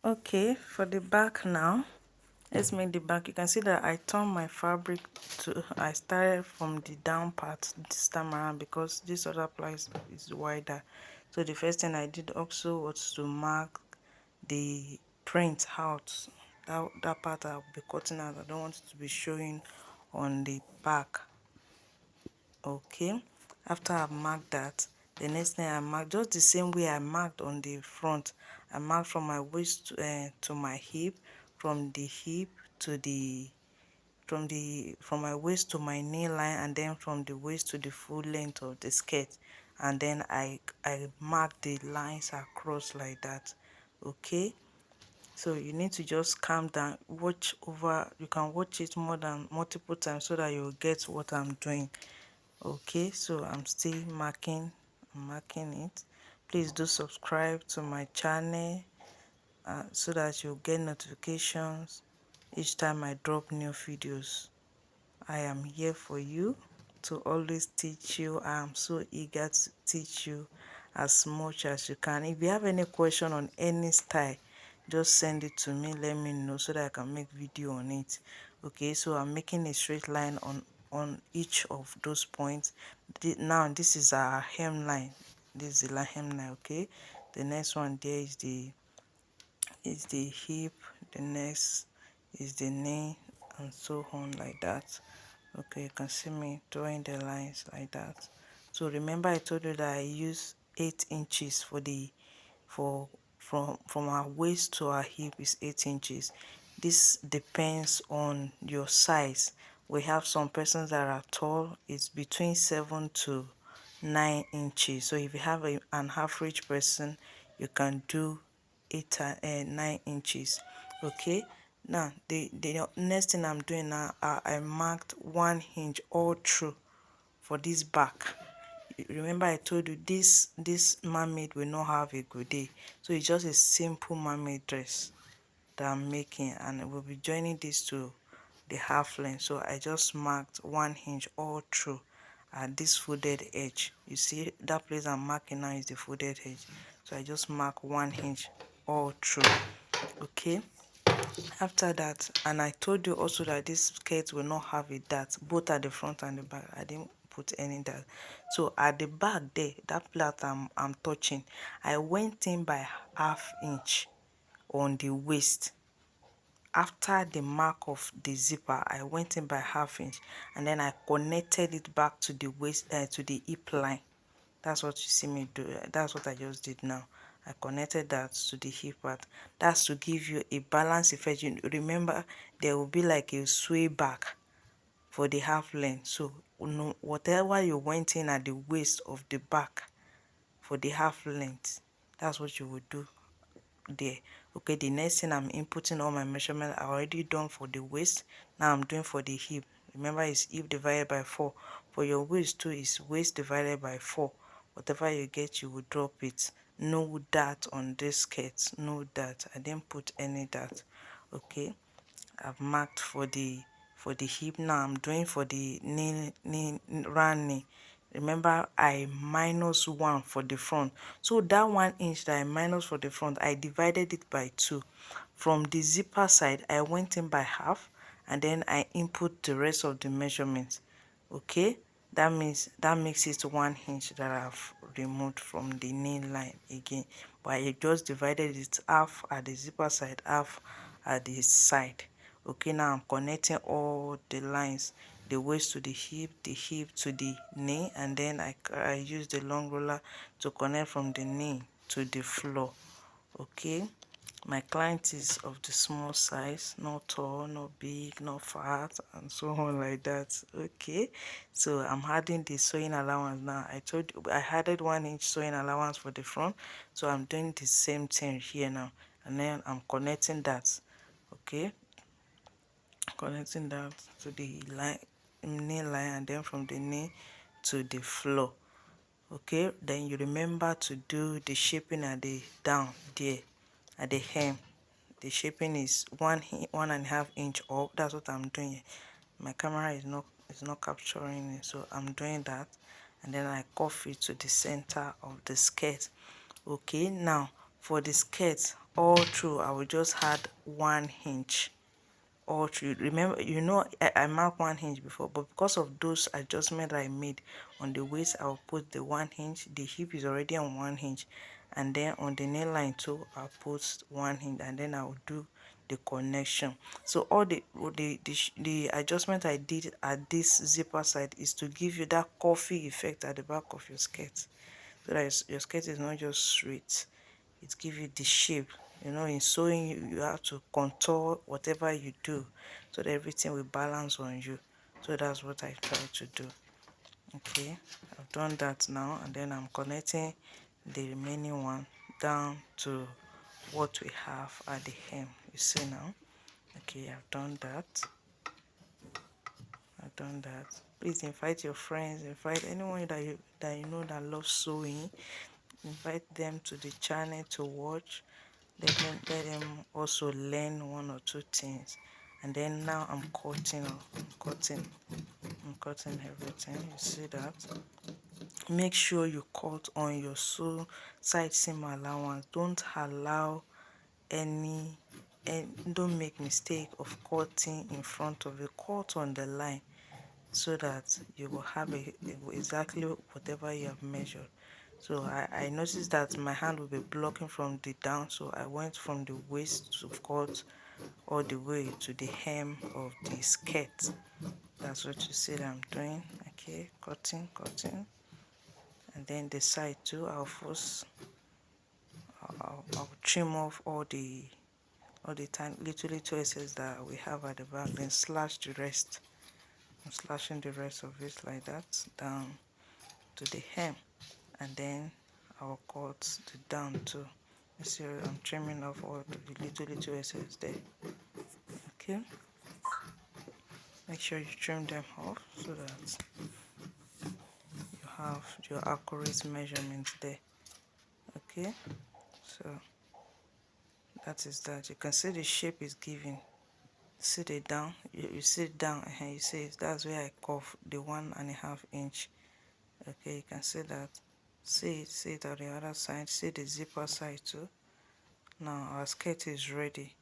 Okay, for the back now, let's make the back. You can see that I turned my fabric to, I started from the down part this time around because this other place is wider. So the first thing I did also was to mark the print out. That part I'll be cutting out. I don't want it to be showing on the back. Okay, after I've marked that, the next thing I mark just the same way I marked on the front. I marked from my waist to my hip, from the hip to the from my waist to my knee line, and then from the waist to the full length of the skirt, and then I mark the lines across like that. Okay, so you need to just calm down, watch over, you can watch it more than multiple times so that you'll get what I'm doing. Okay, so I'm still marking it. Please do subscribe to my channel so that you'll get notifications each time I drop new videos. I am here for you to always teach you. I am so eager to teach you as much as you can. If you have any question on any style, just send it to me, let me know so that I can make video on it. Okay, so I'm making a straight line on each of those points. Now this is our hemline. This is the hemline. Okay, the next one there is the hip, the next is the knee, and so on like that. Okay, you can see me drawing the lines like that. So remember I told you that I use 8 inches for the for from our waist to our hip is 8 inches. This depends on your size. We have some persons that are tall, it's between 7 to 9 inches. So if you have an average person, you can do 9 inches. Okay, now the next thing I'm doing now, I marked 1 inch all through for this back. Remember I told you this mermaid will not have a good day, so it's just a simple mermaid dress that I'm making, and we'll be joining this to the half length. So I just marked 1 inch all through at this folded edge. You see that place I'm marking now is the folded edge, so I just mark 1 inch all through. Okay, after that, and I told you also that this skirt will not have a dart both at the front and the back. I didn't put any dart. So at the back there, that plait I'm touching, I went in by ½ inch on the waist. After the mark of the zipper, I went in by ½ inch, and then I connected it back to the waist to the hip line. That's what you see me do. That's what I just did now. I connected that to the hip part. That's to give you a balance effect. You remember there will be like a sway back for the half length. So whatever you went in at the waist of the back for the half length, that's what you would do there. Okay, the next thing, I'm inputting all my measurement. I already done for the waist. Now I'm doing for the hip. Remember, it's hip divided by 4. For your waist too, is waist divided by 4. Whatever you get, you will drop it. No dart on this skirt, no dart. I didn't put any dart. Okay, I've marked for the hip. Now I'm doing for the round knee. Remember, I minus 1 for the front. So that 1 inch that I minus for the front, I divided it by 2. From the zipper side, I went in by half, and then I input the rest of the measurements. Okay, that means that makes it 1 inch that I've removed from the knee line again. But I just divided it half at the zipper side, half at the side. Okay, now I'm connecting all the lines, the waist to the hip to the knee, and then I use the long roller to connect from the knee to the floor. Okay, my client is of the small size, not tall, not big, not fat, and so on like that. Okay, so I'm adding the sewing allowance now. I told you I added 1 inch sewing allowance for the front, so I'm doing the same thing here now, and then I'm connecting that. Okay, connecting that to the knee line, and then from the knee to the floor. Okay, then you remember to do the shaping at the down there at the hem. The shaping is 1.5 inch up. That's what I'm doing. My camera is not capturing it, so I'm doing that, and then I cuff it to the center of the skirt. Okay, now for the skirt, all through I will just add 1 inch all through. Remember, I marked 1 inch before, but because of those adjustments I made on the waist, I'll put the 1 inch. The hip is already on 1 inch, and then on the neckline too, I'll put 1 inch, and then I'll do the connection. So all the adjustment I did at this zipper side is to give you that coffee effect at the back of your skirt, so that your skirt is not just straight. It gives you the shape. In sewing, you have to contour whatever you do so that everything will balance on you. So that's what I try to do. Okay, I've done that now, and then I'm connecting the remaining one down to what we have at the hem. You see now. Okay, I've done that. Please invite your friends, invite anyone that you know that loves sewing. Invite them to the channel to watch. Let them also learn one or two things. And then now I'm cutting everything. You see that? Make sure you cut on your side seam allowance. Don't allow any, and don't make mistake of cutting in front of you. Cut on the line so that you will have exactly whatever you have measured. So I noticed that my hand will be blocking from the down, so I went from the waist to cut all the way to the hem of the skirt. That's what you see that I'm doing. Okay, cutting, and then the side too. I'll trim off all the tiny little excess that we have at the back, then slash the rest. I'm slashing the rest of it like that down to the hem, and then I'll cut the down too. You see, I'm trimming off all the little excess there. Okay, make sure you trim them off so that you have your accurate measurements there. Okay, so that is that. You can see the shape is given. See the down, you see it down, and you see that's where I curve the 1.5 inch. Okay, you can see that. See it on the other side. See the zipper side too. Now our skirt is ready.